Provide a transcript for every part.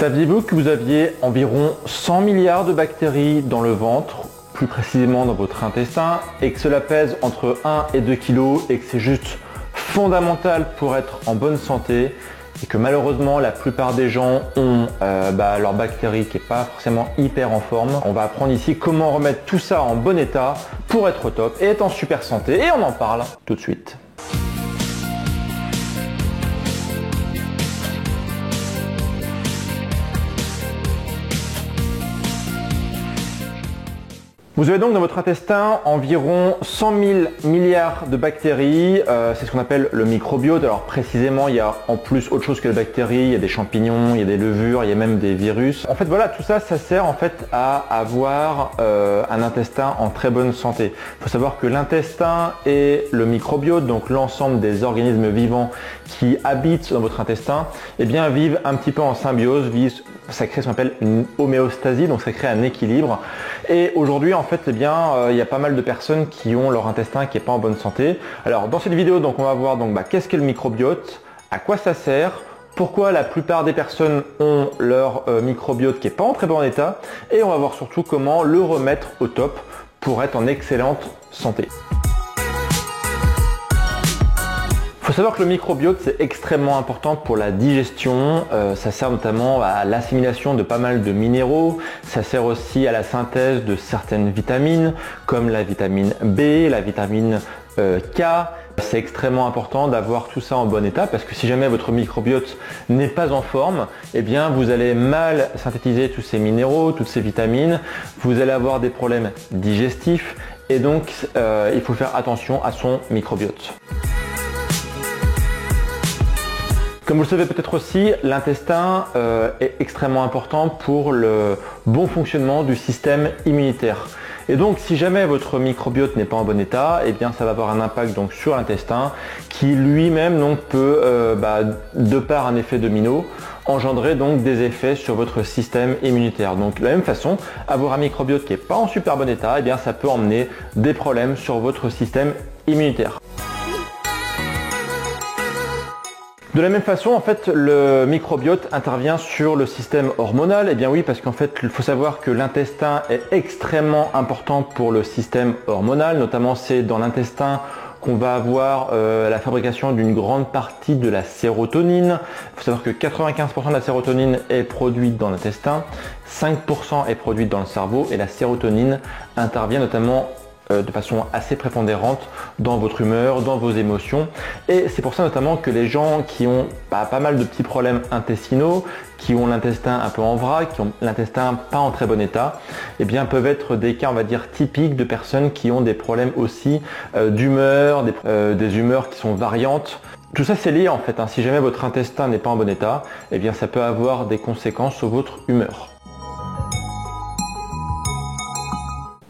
Saviez-vous que vous aviez environ 100 milliards de bactéries dans le ventre, plus précisément dans votre intestin, et que cela pèse entre 1 et 2 kg et que c'est juste fondamental pour être en bonne santé et que malheureusement la plupart des gens ont leur bactérie qui n'est pas forcément hyper en forme. On va apprendre ici comment remettre tout ça en bon état pour être au top et être en super santé, et on en parle tout de suite. Vous avez donc dans votre intestin environ 100 000 milliards de bactéries, c'est ce qu'on appelle le microbiote. Alors précisément, il y a en plus autre chose que les bactéries, il y a des champignons, il y a des levures, il y a même des virus. En fait voilà, tout ça, ça sert en fait à avoir un intestin en très bonne santé. Il faut savoir que l'intestin et le microbiote, donc l'ensemble des organismes vivants qui habitent dans votre intestin, eh bien vivent un petit peu en symbiose, ça crée ce qu'on appelle une homéostasie, donc ça crée un équilibre. Et aujourd'hui en fait, eh bien, il y a pas mal de personnes qui ont leur intestin qui n'est pas en bonne santé. Alors dans cette vidéo, donc, on va voir qu'est-ce qu'est le microbiote, à quoi ça sert, pourquoi la plupart des personnes ont leur microbiote qui n'est pas en très bon état, et on va voir surtout comment le remettre au top pour être en excellente santé. Il faut savoir que le microbiote, c'est extrêmement important pour la digestion. Ça sert notamment à l'assimilation de pas mal de minéraux. Ça sert aussi à la synthèse de certaines vitamines comme la vitamine B, la vitamine K. C'est extrêmement important d'avoir tout ça en bon état parce que si jamais votre microbiote n'est pas en forme, eh bien vous allez mal synthétiser tous ces minéraux, toutes ces vitamines. Vous allez avoir des problèmes digestifs et donc il faut faire attention à son microbiote. Comme vous le savez peut-être aussi, l'intestin est extrêmement important pour le bon fonctionnement du système immunitaire. Et donc si jamais votre microbiote n'est pas en bon état, eh bien ça va avoir un impact donc sur l'intestin qui lui-même donc peut, de par un effet domino, engendrer donc des effets sur votre système immunitaire. Donc de la même façon, avoir un microbiote qui n'est pas en super bon état, eh bien ça peut emmener des problèmes sur votre système immunitaire. De la même façon, en fait, le microbiote intervient sur le système hormonal. Eh bien oui, parce qu'en fait, il faut savoir que l'intestin est extrêmement important pour le système hormonal. Notamment, c'est dans l'intestin qu'on va avoir la fabrication d'une grande partie de la sérotonine. Il faut savoir que 95% de la sérotonine est produite dans l'intestin, 5% est produite dans le cerveau et la sérotonine intervient notamment de façon assez prépondérante dans votre humeur, dans vos émotions. Et c'est pour ça notamment que les gens qui ont pas mal de petits problèmes intestinaux, qui ont l'intestin un peu en vrac, qui ont l'intestin pas en très bon état, eh bien peuvent être des cas, on va dire, typiques de personnes qui ont des problèmes aussi d'humeur, des humeurs qui sont variantes. Tout ça c'est lié en fait, Si jamais votre intestin n'est pas en bon état, eh bien ça peut avoir des conséquences sur votre humeur.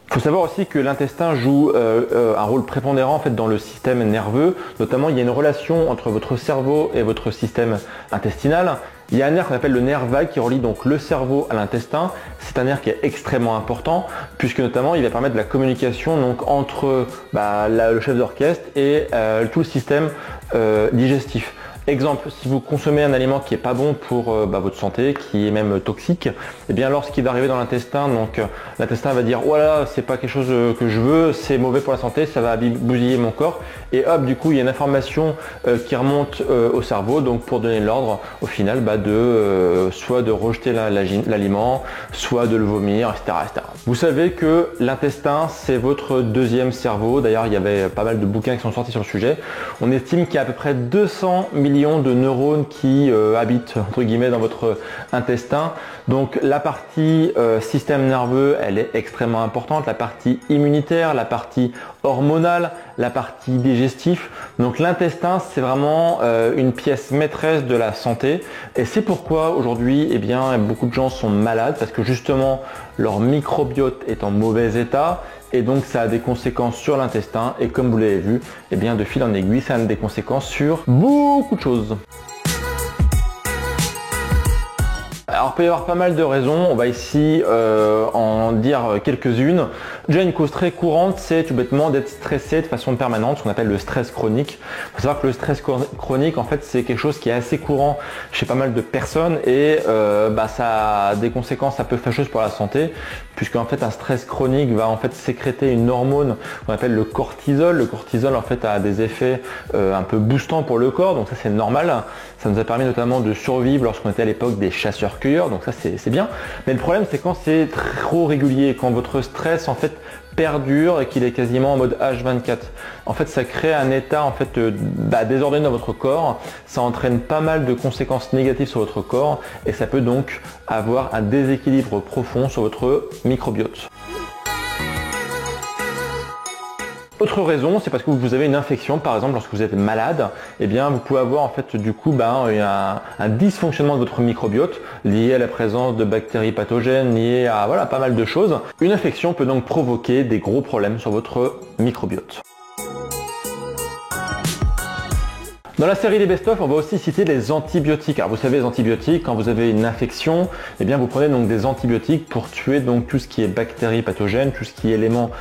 Il faut savoir aussi que l'intestin joue un rôle prépondérant en fait dans le système nerveux. Notamment, il y a une relation entre votre cerveau et votre système intestinal. Il y a un nerf qu'on appelle le nerf vague qui relie donc le cerveau à l'intestin. C'est un nerf qui est extrêmement important puisque notamment il va permettre de la communication donc entre le chef d'orchestre et tout le système digestif. Exemple, si vous consommez un aliment qui n'est pas bon pour votre santé, qui est même toxique, eh bien lorsqu'il va arriver dans l'intestin, donc l'intestin va dire voilà, c'est pas quelque chose que je veux, c'est mauvais pour la santé, ça va bousiller mon corps, et hop, du coup il y a une information qui remonte au cerveau, donc pour donner l'ordre au final soit de rejeter l'aliment, soit de le vomir, etc., etc. Vous savez que l'intestin c'est votre deuxième cerveau. D'ailleurs il y avait pas mal de bouquins qui sont sortis sur le sujet. On estime qu'il y a à peu près 200 millions de neurones qui habitent entre guillemets dans votre intestin. Donc la partie système nerveux, elle est extrêmement importante, la partie immunitaire, la partie hormonale, la partie digestive. Donc l'intestin, c'est vraiment une pièce maîtresse de la santé, et c'est pourquoi aujourd'hui, eh bien, beaucoup de gens sont malades parce que justement leur microbiote est en mauvais état. Et donc ça a des conséquences sur l'intestin et comme vous l'avez vu, eh bien de fil en aiguille, ça a des conséquences sur beaucoup de choses. Alors il peut y avoir pas mal de raisons, on va ici en dire quelques-unes. Déjà une cause très courante, c'est tout bêtement d'être stressé de façon permanente, ce qu'on appelle le stress chronique. Il faut savoir que le stress chronique, en fait, c'est quelque chose qui est assez courant chez pas mal de personnes et ça a des conséquences un peu fâcheuses pour la santé, puisque en fait un stress chronique va en fait sécréter une hormone qu'on appelle le cortisol. Le cortisol en fait a des effets un peu boostants pour le corps, donc ça c'est normal. Ça nous a permis notamment de survivre lorsqu'on était à l'époque des chasseurs-cueilleurs, donc ça c'est bien. Mais le problème c'est quand c'est trop régulier, quand votre stress en fait perdure et qu'il est quasiment en mode H24. En fait, ça crée un état en fait désordonné dans votre corps. Ça entraîne pas mal de conséquences négatives sur votre corps et ça peut donc avoir un déséquilibre profond sur votre microbiote. Autre raison, c'est parce que vous avez une infection, par exemple lorsque vous êtes malade, eh bien vous pouvez avoir en fait du coup un dysfonctionnement de votre microbiote lié à la présence de bactéries pathogènes, lié à pas mal de choses. Une infection peut donc provoquer des gros problèmes sur votre microbiote. Dans la série des best-of, on va aussi citer les antibiotiques. Alors vous savez, les antibiotiques, quand vous avez une infection, eh bien vous prenez donc des antibiotiques pour tuer donc tout ce qui est bactéries pathogènes, tout ce qui est éléments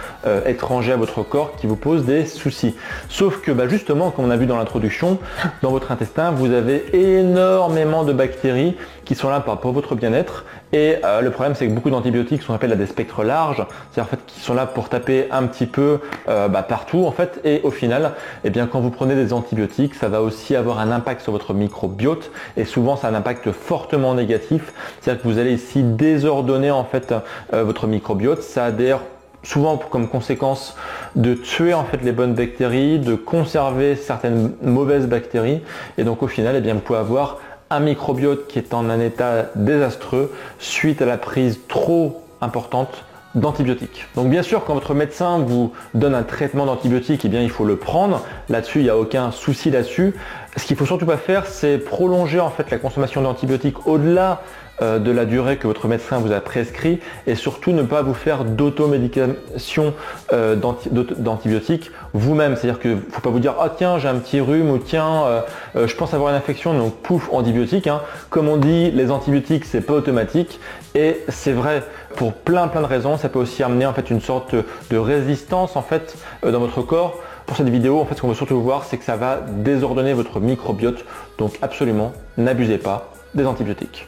étrangers à votre corps qui vous pose des soucis. Sauf que justement, comme on a vu dans l'introduction, dans votre intestin, vous avez énormément de bactéries qui sont là pour votre bien-être. Et le problème, c'est que beaucoup d'antibiotiques sont appelés à des spectres larges, c'est-à-dire en fait qui sont là pour taper un petit peu partout en fait. Et au final, eh bien quand vous prenez des antibiotiques, ça va aussi avoir un impact sur votre microbiote et souvent ça a un impact fortement négatif. C'est-à-dire que vous allez ici désordonner en fait votre microbiote. Ça a d'ailleurs souvent comme conséquence de tuer en fait les bonnes bactéries, de conserver certaines mauvaises bactéries. Et donc au final, eh bien vous pouvez avoir un microbiote qui est en un état désastreux suite à la prise trop importante d'antibiotiques. Donc bien sûr, quand votre médecin vous donne un traitement d'antibiotiques, eh bien il faut le prendre. Là-dessus, il n'y a aucun souci là-dessus. Ce qu'il faut surtout pas faire, c'est prolonger en fait la consommation d'antibiotiques au-delà de la durée que votre médecin vous a prescrit et surtout ne pas vous faire d'automédication d'antibiotiques vous-même. C'est-à-dire que faut pas vous dire ah tiens j'ai un petit rhume ou tiens je pense avoir une infection donc pouf antibiotique. Comme on dit, les antibiotiques c'est pas automatique et c'est vrai pour plein de raisons. Ça peut aussi amener en fait une sorte de résistance en fait dans votre corps. Pour cette vidéo, en fait, ce qu'on veut surtout voir, c'est que ça va désordonner votre microbiote. Donc absolument, n'abusez pas des antibiotiques.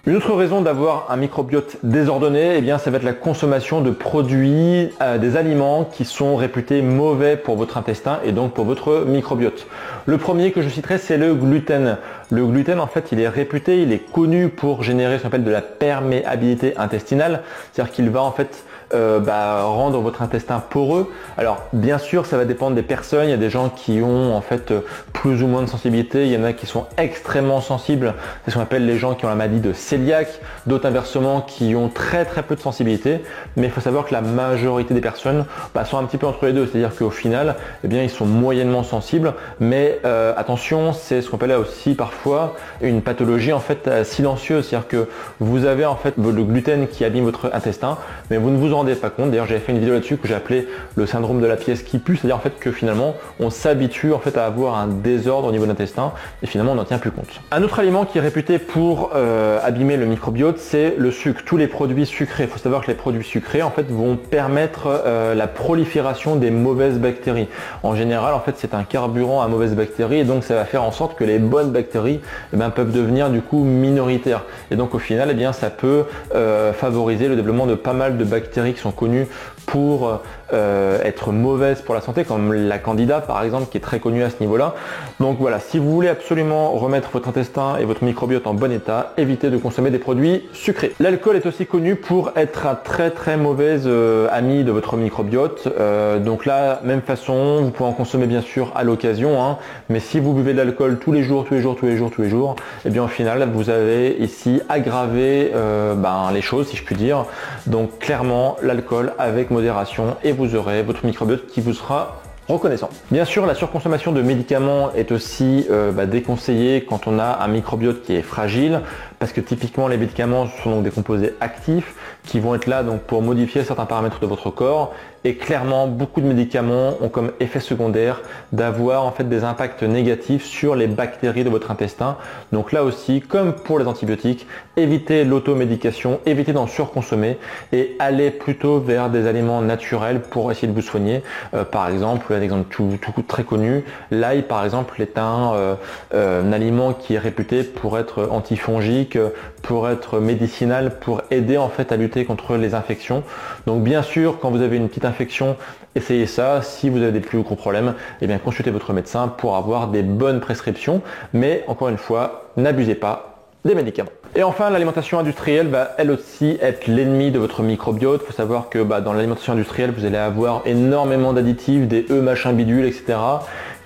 Une autre raison d'avoir un microbiote désordonné, eh bien, ça va être la consommation de produits, des aliments qui sont réputés mauvais pour votre intestin et donc pour votre microbiote. Le premier que je citerai, c'est le gluten. Le gluten, en fait, il est réputé, il est connu pour générer ce qu'on appelle de la perméabilité intestinale, c'est-à-dire qu'il va en fait rendre votre intestin poreux. Alors bien sûr ça va dépendre des personnes, il y a des gens qui ont en fait plus ou moins de sensibilité, il y en a qui sont extrêmement sensibles, c'est ce qu'on appelle les gens qui ont la maladie de cœliaque, d'autres inversement qui ont très peu de sensibilité, mais il faut savoir que la majorité des personnes sont un petit peu entre les deux, c'est-à-dire qu'au final eh bien ils sont moyennement sensibles, mais attention, c'est ce qu'on appelle aussi parfois une pathologie en fait silencieuse, c'est-à-dire que vous avez en fait le gluten qui abîme votre intestin, mais vous ne vous en rendez pas compte. D'ailleurs j'avais fait une vidéo là-dessus que j'ai appelé le syndrome de la pièce qui pue, c'est-à-dire en fait que finalement on s'habitue en fait à avoir un désordre au niveau de l'intestin et finalement on n'en tient plus compte. Un autre aliment qui est réputé pour abîmer le microbiote, c'est le sucre, tous les produits sucrés. Il faut savoir que les produits sucrés en fait vont permettre la prolifération des mauvaises bactéries. En général en fait c'est un carburant à mauvaises bactéries et donc ça va faire en sorte que les bonnes bactéries peuvent devenir du coup minoritaires et donc au final ça peut favoriser le développement de pas mal de bactéries qui sont connues pour être mauvaises pour la santé, comme la candida par exemple, qui est très connue à ce niveau-là. Donc voilà, si vous voulez absolument remettre votre intestin et votre microbiote en bon état, évitez de consommer des produits sucrés. L'alcool est aussi connu pour être un très mauvais ami de votre microbiote. Donc là, même façon, vous pouvez en consommer bien sûr à l'occasion, mais si vous buvez de l'alcool tous les jours, et bien au final, vous avez ici aggravé les choses, si je puis dire. Donc clairement, l'alcool avec modération et vous aurez votre microbiote qui vous sera reconnaissant. Bien sûr, la surconsommation de médicaments est aussi déconseillée quand on a un microbiote qui est fragile, parce que typiquement les médicaments sont donc des composés actifs qui vont être là donc pour modifier certains paramètres de votre corps. Et clairement, beaucoup de médicaments ont comme effet secondaire d'avoir en fait des impacts négatifs sur les bactéries de votre intestin. Donc là aussi, comme pour les antibiotiques, évitez l'automédication, évitez d'en surconsommer et allez plutôt vers des aliments naturels pour essayer de vous soigner. Par exemple, un exemple tout très connu, l'ail par exemple est un aliment qui est réputé pour être antifongique, pour être médicinal, pour aider en fait à lutter contre les infections. Donc bien sûr, quand vous avez une petite infection, essayez ça. Si vous avez des plus gros problèmes, eh bien consultez votre médecin pour avoir des bonnes prescriptions. Mais encore une fois, n'abusez pas des médicaments. Et enfin, l'alimentation industrielle va elle aussi être l'ennemi de votre microbiote. Il faut savoir que dans l'alimentation industrielle, vous allez avoir énormément d'additifs, des machin bidule, etc.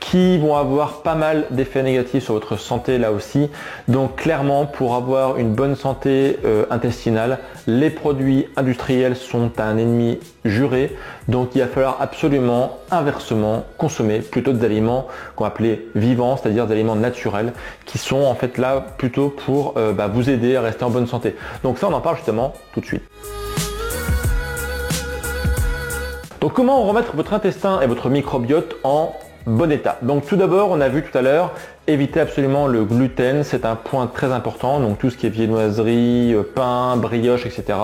qui vont avoir pas mal d'effets négatifs sur votre santé là aussi. Donc clairement, pour avoir une bonne santé intestinale, les produits industriels sont un ennemi juré. Donc il va falloir absolument inversement consommer plutôt des aliments qu'on va appeler vivants, c'est-à-dire des aliments naturels qui sont en fait là plutôt pour vous aider à rester en bonne santé. Donc ça, on en parle justement tout de suite. Donc comment remettre votre intestin et votre microbiote en bon état? Donc tout d'abord, on a vu tout à l'heure, évitez absolument le gluten, c'est un point très important. Donc tout ce qui est viennoiserie, pain, brioche, etc.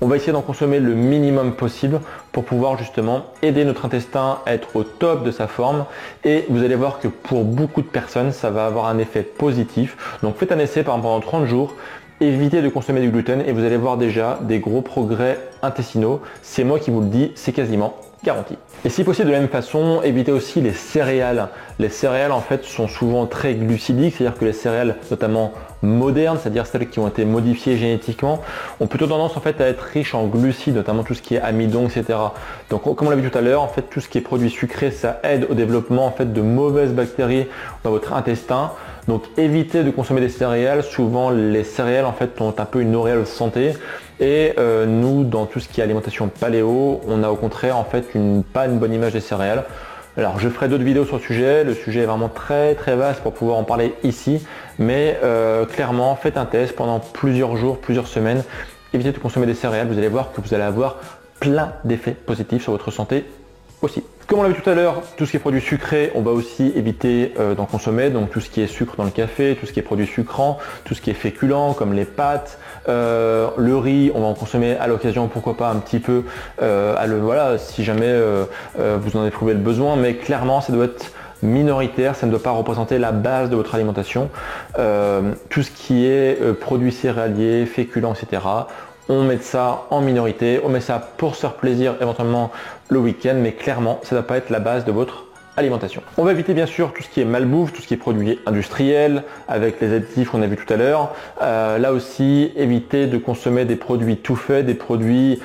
On va essayer d'en consommer le minimum possible pour pouvoir justement aider notre intestin à être au top de sa forme. Et vous allez voir que pour beaucoup de personnes, ça va avoir un effet positif. Donc faites un essai par exemple pendant 30 jours. Évitez de consommer du gluten et vous allez voir déjà des gros progrès intestinaux. C'est moi qui vous le dis, c'est quasiment garanti. Et si possible de la même façon, évitez aussi les céréales. Les céréales en fait sont souvent très glucidiques, c'est-à-dire que les céréales notamment modernes, c'est-à-dire celles qui ont été modifiées génétiquement, ont plutôt tendance en fait à être riches en glucides, notamment tout ce qui est amidon, etc. Donc comme on l'a vu tout à l'heure, en fait tout ce qui est produit sucré, ça aide au développement en fait de mauvaises bactéries dans votre intestin. Donc évitez de consommer des céréales. Souvent les céréales en fait ont un peu une auréole santé. Et nous, dans tout ce qui est alimentation paléo, on a au contraire en fait pas une bonne image des céréales. Alors je ferai d'autres vidéos sur le sujet est vraiment très vaste pour pouvoir en parler ici, mais clairement faites un test pendant plusieurs jours, plusieurs semaines, évitez de consommer des céréales, vous allez voir que vous allez avoir plein d'effets positifs sur votre santé aussi. Comme on l'a vu tout à l'heure, tout ce qui est produit sucré, on va aussi éviter d'en consommer. Donc tout ce qui est sucre dans le café, tout ce qui est produit sucrant, tout ce qui est féculent comme les pâtes, le riz, on va en consommer à l'occasion, pourquoi pas un petit peu, si jamais vous en éprouvez le besoin. Mais clairement, ça doit être minoritaire, ça ne doit pas représenter la base de votre alimentation. Tout ce qui est produits céréaliers, féculents, etc. On met ça en minorité, on met ça pour se faire plaisir éventuellement le week-end, mais clairement ça ne doit pas être la base de votre alimentation. On va éviter bien sûr tout ce qui est malbouffe, tout ce qui est produit industriel, avec les additifs qu'on a vu tout à l'heure. Là aussi, évitez de consommer des produits tout faits, des produits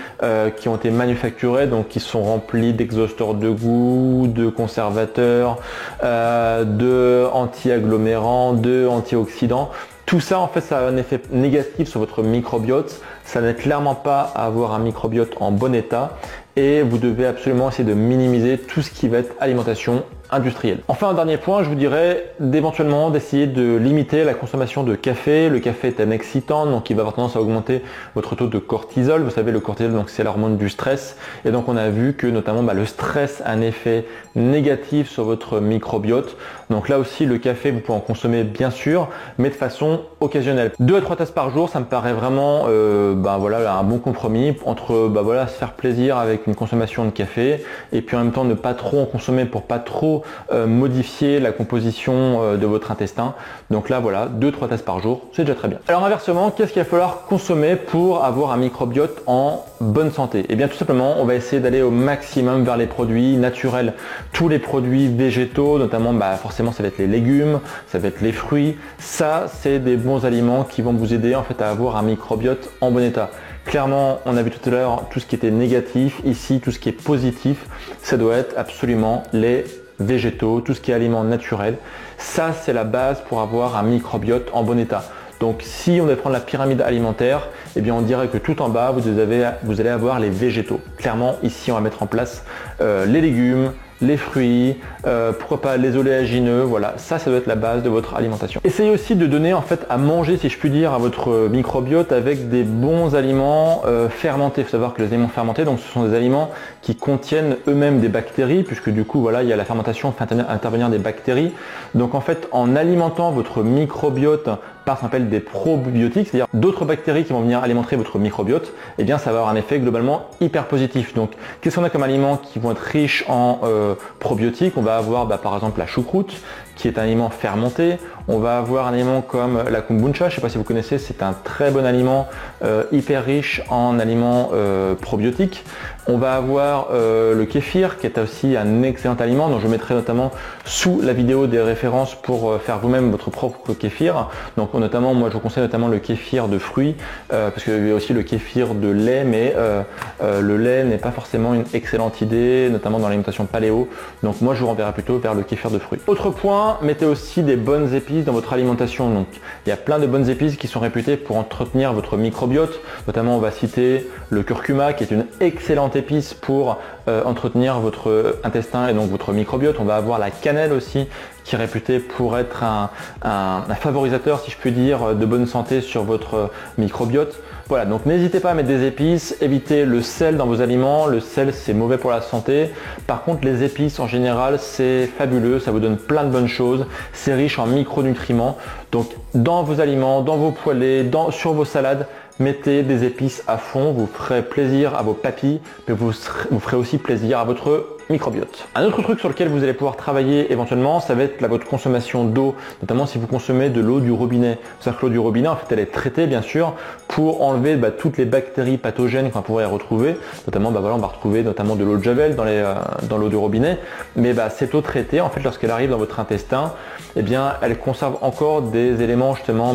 qui ont été manufacturés, donc qui sont remplis d'exhausteurs de goût, de conservateurs, de anti-agglomérants, de antioxydants. Tout ça, en fait, ça a un effet négatif sur votre microbiote. Ça n'aide clairement pas à avoir un microbiote en bon état et vous devez absolument essayer de minimiser tout ce qui va être alimentation industrielle. Enfin, un dernier point, je vous dirais d'éventuellement d'essayer de limiter la consommation de café. Le café est un excitant, donc il va avoir tendance à augmenter votre taux de cortisol. Vous savez, le cortisol, donc c'est l'hormone du stress. Et donc on a vu que notamment le stress a un effet négatif sur votre microbiote. Donc là aussi, le café, vous pouvez en consommer bien sûr, mais de façon occasionnelle. 2 à 3 tasses par jour, ça me paraît vraiment un bon compromis entre se faire plaisir avec une consommation de café et puis en même temps ne pas trop en consommer pour pas trop modifier la composition de votre intestin. Donc là 2-3 tasses par jour, c'est déjà très bien. Alors inversement, qu'est-ce qu'il va falloir consommer pour avoir un microbiote en bonne santé? Et bien tout simplement, on va essayer d'aller au maximum vers les produits naturels. Tous les produits végétaux, notamment forcément ça va être les légumes, ça va être les fruits. Ça, c'est des bons aliments qui vont vous aider en fait à avoir un microbiote en bon état. Clairement, on a vu tout à l'heure tout ce qui était négatif. Ici, tout ce qui est positif, ça doit être absolument les végétaux, tout ce qui est aliments naturels. Ça, c'est la base pour avoir un microbiote en bon état. Donc si on devait prendre la pyramide alimentaire, eh bien on dirait que tout en bas, vous allez avoir les végétaux. Clairement, ici, on va mettre en place les légumes, les fruits, pourquoi pas les oléagineux, voilà, ça doit être la base de votre alimentation. Essayez aussi de donner en fait à manger, si je puis dire, à votre microbiote avec des bons aliments fermentés. Il faut savoir que les aliments fermentés, donc ce sont des aliments qui contiennent eux-mêmes des bactéries, puisque du coup voilà, il y a la fermentation fait intervenir des bactéries. Donc en fait, en alimentant votre microbiote par ce qu'on appelle des probiotiques, c'est-à-dire d'autres bactéries qui vont venir alimenter votre microbiote, eh bien ça va avoir un effet globalement hyper positif. Donc qu'est-ce qu'on a comme aliments qui vont être riches en probiotiques? On va avoir par exemple la choucroute, qui est un aliment fermenté. On va avoir un aliment comme la kombucha, je ne sais pas si vous connaissez, c'est un très bon aliment hyper riche en aliments probiotiques. On va avoir le kéfir, qui est aussi un excellent aliment, dont je mettrai notamment sous la vidéo des références pour faire vous-même votre propre kéfir. Donc notamment, moi je vous conseille notamment le kéfir de fruits, parce qu'il y a aussi le kéfir de lait, mais le lait n'est pas forcément une excellente idée, notamment dans l'alimentation paléo. Donc moi je vous renverrai plutôt vers le kéfir de fruits. Autre point, mettez aussi des bonnes épices dans votre alimentation. Donc il y a plein de bonnes épices qui sont réputées pour entretenir votre microbiote. Notamment on va citer le curcuma, qui est une excellente épice pour entretenir votre intestin et donc votre microbiote. On va avoir la cannelle aussi, qui est réputée pour être un favorisateur, si je puis dire, de bonne santé sur votre microbiote. Voilà, donc n'hésitez pas à mettre des épices, évitez le sel dans vos aliments. Le sel, c'est mauvais pour la santé. Par contre, les épices en général, c'est fabuleux, ça vous donne plein de bonnes choses, c'est riche en micronutriments. Donc dans vos aliments, dans vos poêlés, sur vos salades, mettez des épices à fond, vous ferez plaisir à vos papilles, mais vous ferez aussi plaisir à votre microbiote. Un autre truc sur lequel vous allez pouvoir travailler éventuellement, ça va être votre consommation d'eau, notamment si vous consommez de l'eau du robinet. C'est-à-dire que l'eau du robinet, en fait, elle est traitée bien sûr pour enlever toutes les bactéries pathogènes qu'on pourrait retrouver. Notamment, voilà, on va retrouver notamment de l'eau de javel dans l'eau du robinet. Mais cette eau traitée, en fait, lorsqu'elle arrive dans votre intestin, eh bien, elle conserve encore des éléments justement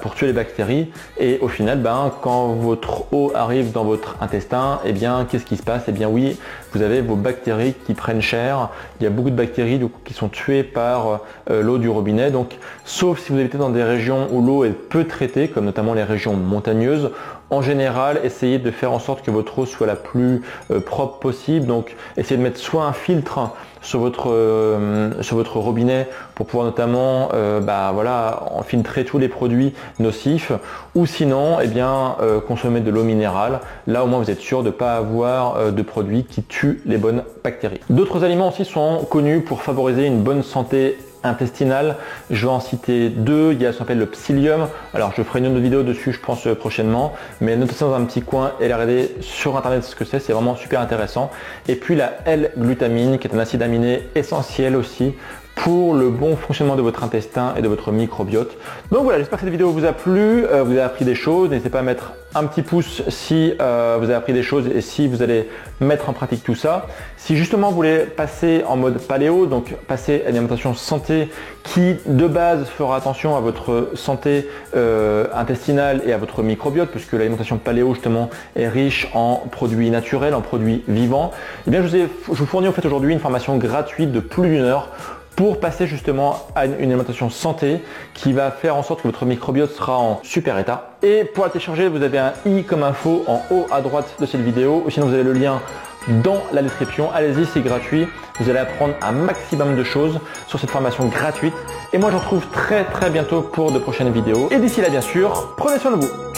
pour tuer les bactéries. Et au final, quand votre eau arrive dans votre intestin, eh bien, qu'est-ce qui se passe? Eh bien, oui, vous avez vos bactéries qui prennent cher. Il y a beaucoup de bactéries qui sont tuées par l'eau du robinet. Donc, sauf si vous habitez dans des régions où l'eau est peu traitée, comme notamment les régions montagneuses, en général, essayez de faire en sorte que votre eau soit la plus propre possible. Donc, essayez de mettre soit un filtre sur votre robinet pour pouvoir notamment en filtrer tous les produits nocifs, ou sinon consommer de l'eau minérale. Là au moins vous êtes sûr de ne pas avoir de produits qui tuent les bonnes bactéries. D'autres aliments aussi sont connus pour favoriser une bonne santé intestinale. Je vais en citer deux. Il y a ce qu'on appelle le psyllium. Alors je ferai une autre vidéo dessus, je pense, prochainement, mais notez ça dans un petit coin et regardez sur internet ce que c'est vraiment super intéressant. Et puis la L-glutamine, qui est un acide aminé essentiel aussi pour le bon fonctionnement de votre intestin et de votre microbiote. Donc voilà, j'espère que cette vidéo vous a plu, vous avez appris des choses. N'hésitez pas à mettre un petit pouce si vous avez appris des choses et si vous allez mettre en pratique tout ça. Si justement vous voulez passer en mode paléo, donc passer à une alimentation santé qui de base fera attention à votre santé intestinale et à votre microbiote, puisque l'alimentation paléo justement est riche en produits naturels, en produits vivants, eh bien je vous fournis en fait aujourd'hui une formation gratuite de plus d'1 heure pour passer justement à une alimentation santé qui va faire en sorte que votre microbiote sera en super état. Et pour la télécharger, vous avez un i comme info en haut à droite de cette vidéo, ou sinon vous avez le lien dans la description. Allez-y, c'est gratuit. Vous allez apprendre un maximum de choses sur cette formation gratuite. Et moi, je vous retrouve très bientôt pour de prochaines vidéos. Et d'ici là, bien sûr, prenez soin de vous.